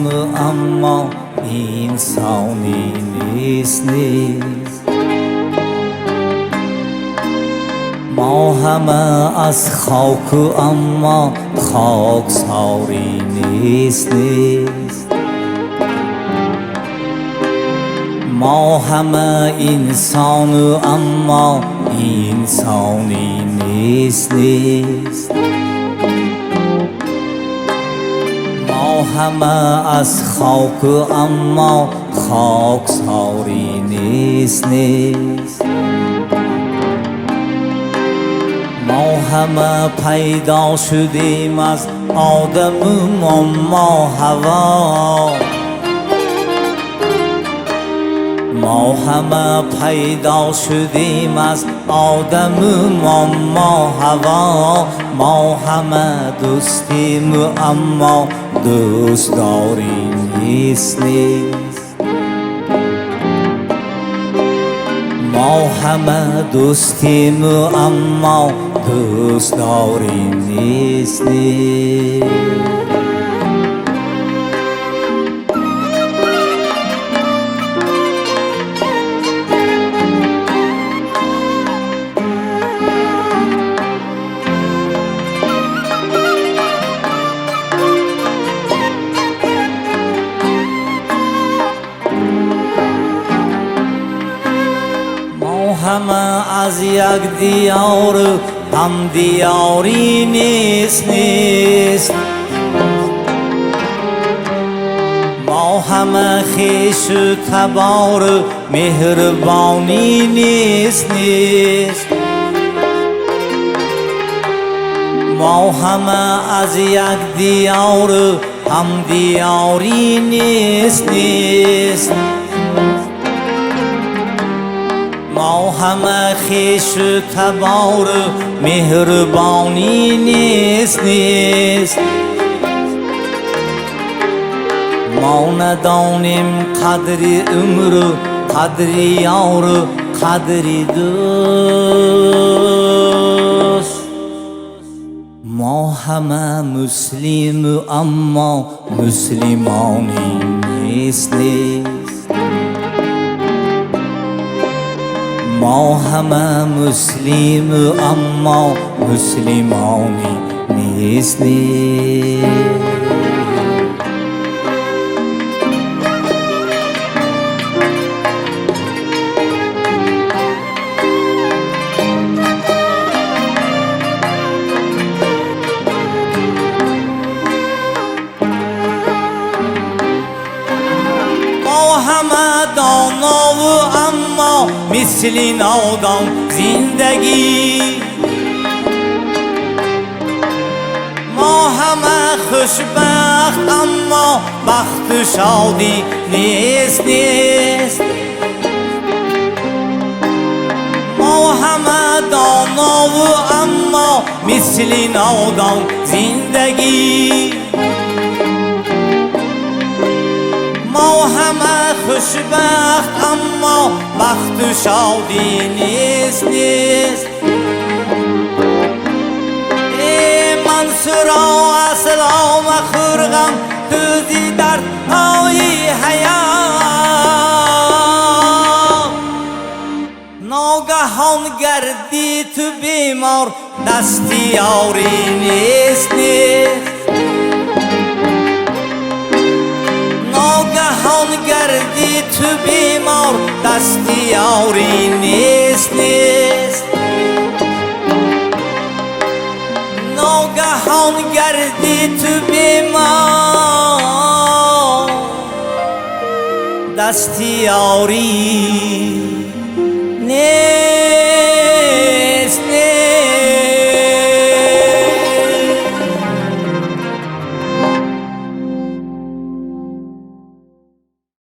اما انسانی نیست ما همه از خاک اما خاکساری نیست ما همه انسان اما انسانی نیست ما همه از خاک اما خاکساری نیست ما همه پیدا شدیم از آدم ما هوا ما همه پیدا شدیم از آدم ما هوا ما همه دوستیم اما دوستداری نیست ما همه دوستیم اما دوستداری نیست همه از یک دیار هم دیاری نیست ما همه خویش و تبار مهربانی نیست ما همه از یک دیار هم دیاری نیست ما همه خویش و تبار مهربانی نیست ما ندانیم قدر عمر و قدر یار و قدر دوست ما همه مسلم اما مسلمانی نیست ما همه مسلم اما مسلمانی نیست همه دانا و اما مثل نادان زندگی ما همه خوشبخت اما بخت و شادی نیست ما همه دانا و اما مثل نادان زندگی ما همه خوشبخت اما بخت و شادی نیست ای منصورا اسلام خورغم توزی در های حیات ناگهان گردی تو بیمار دستیاری نیست ناگهان گردی تو بیمار دستیاری نیست ناگهان گردی تو بیمار دستیاری نیست